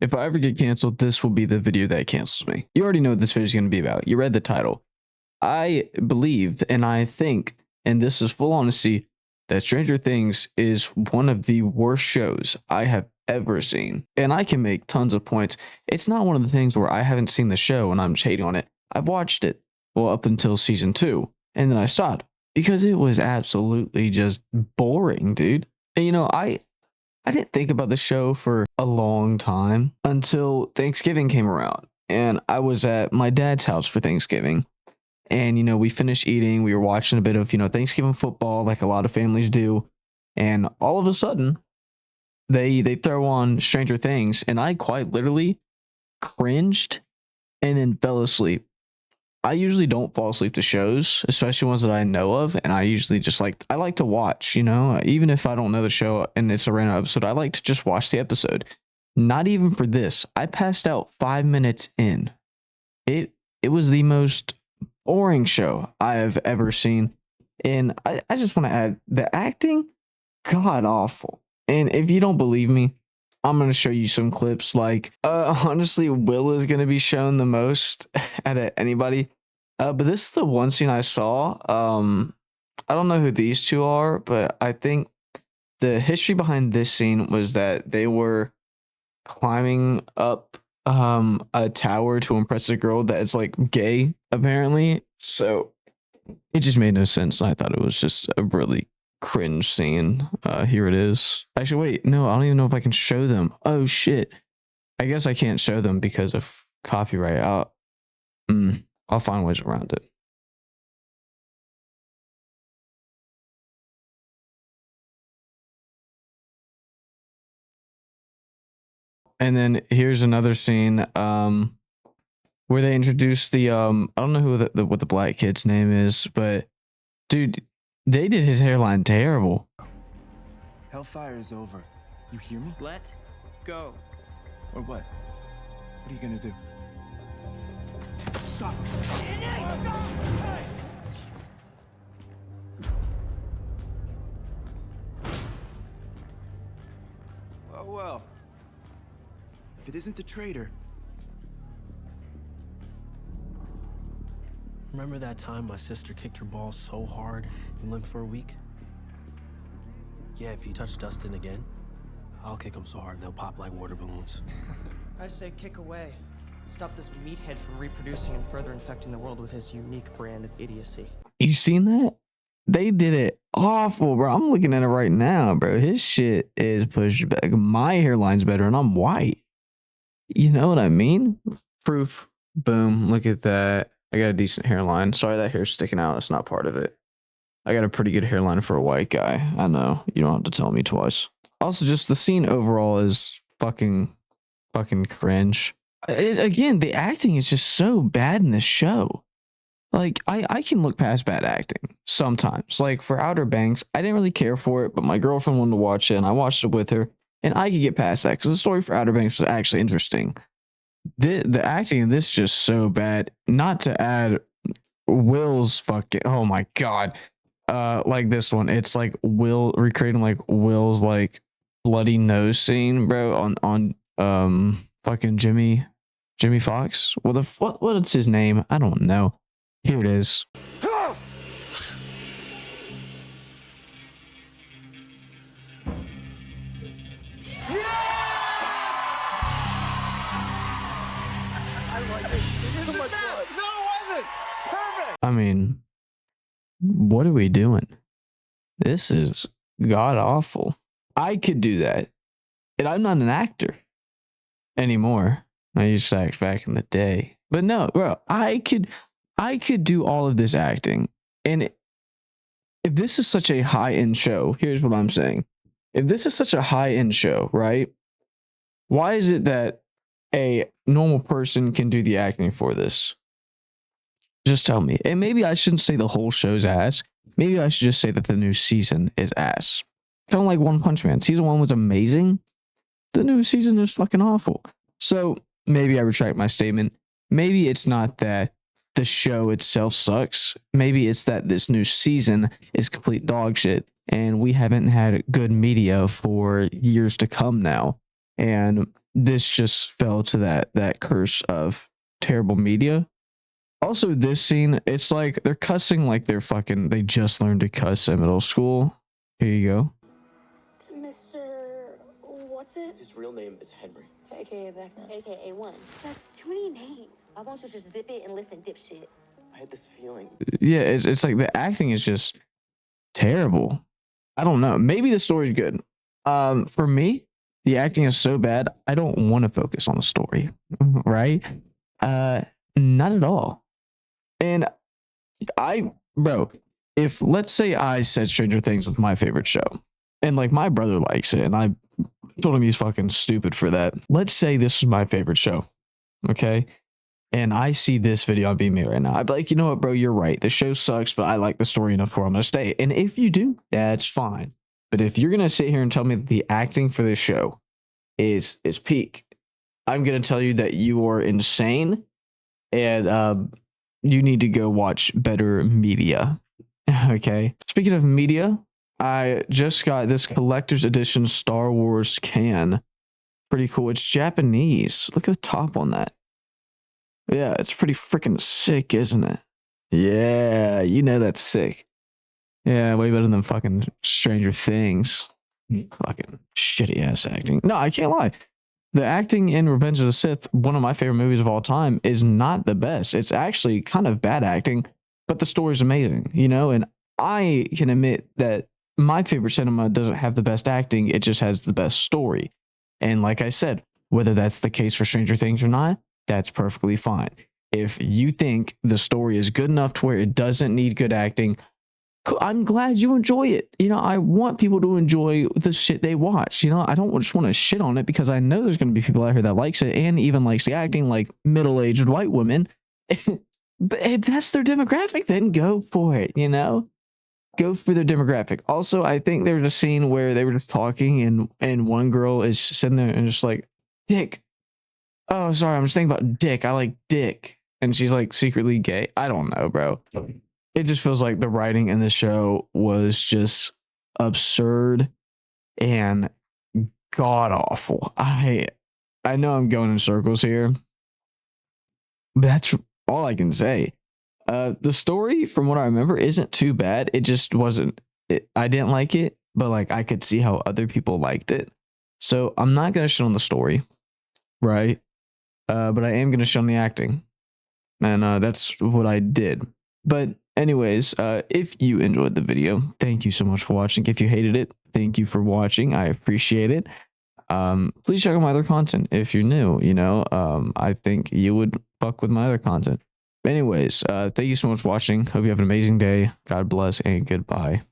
If I ever get canceled, this will be the video that cancels me. You already know what this video is going to be about. You read the title. I believe and I think, and this is full honesty, that Stranger Things is one of the worst shows I have ever seen. And I can make tons of points. It's not one of the things where I haven't seen the show and I'm just hating on it. I've watched it, well, up until season 2, and then I stopped because it was absolutely just boring, dude. And you know, I didn't think about the show for a long time until Thanksgiving came around, and I was at my dad's house for Thanksgiving. And you know, we finished eating, we were watching a bit of, you know, Thanksgiving football like a lot of families do, and all of a sudden they throw on Stranger Things, and I quite literally cringed and then fell asleep. I usually don't fall asleep to shows, especially ones that I know of, and I usually just I like to watch, you know, even if I don't know the show and it's a random episode, I like to just watch the episode. Not even for this. I passed out 5 minutes in. It was the most boring show I have ever seen. And I just want to add, the acting, god awful. And if you don't believe me, I'm going to show you some clips. Like, honestly, Will is going to be shown the most out of anybody. But this is the one scene I saw. I don't know who these two are, but I think the history behind this scene was that they were climbing up a tower to impress a girl that is like gay, apparently. So it just made no sense. I thought it was just a really cringe scene. Here it is. Actually, wait, no, I don't even know if I can show them. Oh shit, I guess I can't show them because of copyright. I'll find ways around it. And then here's another scene where they introduce the I don't know who what the black kid's name is, but dude, they did his hairline terrible. Hellfire is over. You hear me? Let go. Or what? What are you gonna do? Stop! Oh well. If it isn't the traitor. Remember that time my sister kicked her balls so hard you limped for a week? Yeah, if you touch Dustin again, I'll kick him so hard they'll pop like water balloons. I say kick away. Stop this meathead from reproducing and further infecting the world with his unique brand of idiocy. You seen that? They did it awful, bro. I'm looking at it right now, bro. His shit is pushed back. My hairline's better and I'm white. You know what I mean? Proof. Boom. Look at that. I got a decent hairline. Sorry, that hair's sticking out. That's not part of it. I got a pretty good hairline for a white guy. I know. You don't have to tell me twice. Also, just the scene overall is fucking cringe. Again, the acting is just so bad in this show. Like, I can look past bad acting sometimes. Like, for Outer Banks, I didn't really care for it, but my girlfriend wanted to watch it, and I watched it with her, and I could get past that, because the story for Outer Banks was actually interesting. The acting in this is just so bad. Not to add Will's fucking, oh my god. Like this one, it's like Will recreating like Will's like bloody nose scene, bro, on fucking Jimmy Fox. Well, what's his name? I don't know. Here it is. I mean, what are we doing? This is god awful. I could do that. And I'm not an actor anymore. I used to act back in the day. But no, bro, I could do all of this acting. And if this is such a high-end show, here's what I'm saying. If this is such a high-end show, right? Why is it that a normal person can do the acting for this? Just tell me. And maybe I shouldn't say the whole show's ass. Maybe I should just say that the new season is ass. Kind of like One Punch Man. Season 1 was amazing. The new season is fucking awful. So maybe I retract my statement. Maybe it's not that the show itself sucks. Maybe it's that this new season is complete dog shit and we haven't had good media for years to come now. And this just fell to that curse of terrible media. Also, this scene, it's like they're cussing like they just learned to cuss in middle school. Here you go. Mr. What's it? His real name is Henry. AKA Vecna. AKA 1. That's too many names. I want you to just zip it and listen, dipshit. I had this feeling. Yeah, it's like the acting is just terrible. I don't know. Maybe the story's good. For me, the acting is so bad, I don't want to focus on the story, right? Not at all. And bro, if let's say I said Stranger Things was my favorite show, and like my brother likes it, and I told him he's fucking stupid for that. Let's say this is my favorite show, okay? And I see this video on Vimeo right now. I'd be like, you know what, bro, you're right. The show sucks, but I like the story enough where I'm gonna stay. And if you do, that's fine. But if you're gonna sit here and tell me that the acting for this show is peak, I'm gonna tell you that you are insane, and you need to go watch better media. Okay. Speaking of media, I just got this collector's edition Star Wars can. Pretty cool. It's Japanese. Look at the top on that. Yeah, it's pretty freaking sick, isn't it? Yeah, you know that's sick. Yeah, way better than fucking Stranger Things. Fucking shitty ass acting. No, I can't lie. The acting in Revenge of the Sith, one of my favorite movies of all time, is not the best. It's actually kind of bad acting, but the story's amazing, you know? And I can admit that my favorite cinema doesn't have the best acting, it just has the best story. And like I said, whether that's the case for Stranger Things or not, that's perfectly fine. If you think the story is good enough to where it doesn't need good acting, I'm glad you enjoy it. You know, I want people to enjoy the shit they watch. You know, I don't just want to shit on it because I know there's going to be people out here that likes it and even likes the acting, like middle-aged white women. But if that's their demographic, then go for it, you know? Go for their demographic. Also, I think there was a scene where they were just talking and one girl is sitting there and just like, Dick. Oh, sorry, I'm just thinking about Dick. I like Dick. And she's like secretly gay. I don't know, bro. It just feels like the writing in the show was just absurd and god awful. I know I'm going in circles here, but that's all I can say. The story, from what I remember, isn't too bad. It just wasn't. I didn't like it, but like I could see how other people liked it. So I'm not gonna shit on the story, right? But I am gonna shit on the acting, and that's what I did. But anyways, if you enjoyed the video, thank you so much for watching. If you hated it, thank you for watching. I appreciate it. Please check out my other content if you're new. You know, I think you would fuck with my other content. Anyways, thank you so much for watching. Hope you have an amazing day. God bless and goodbye.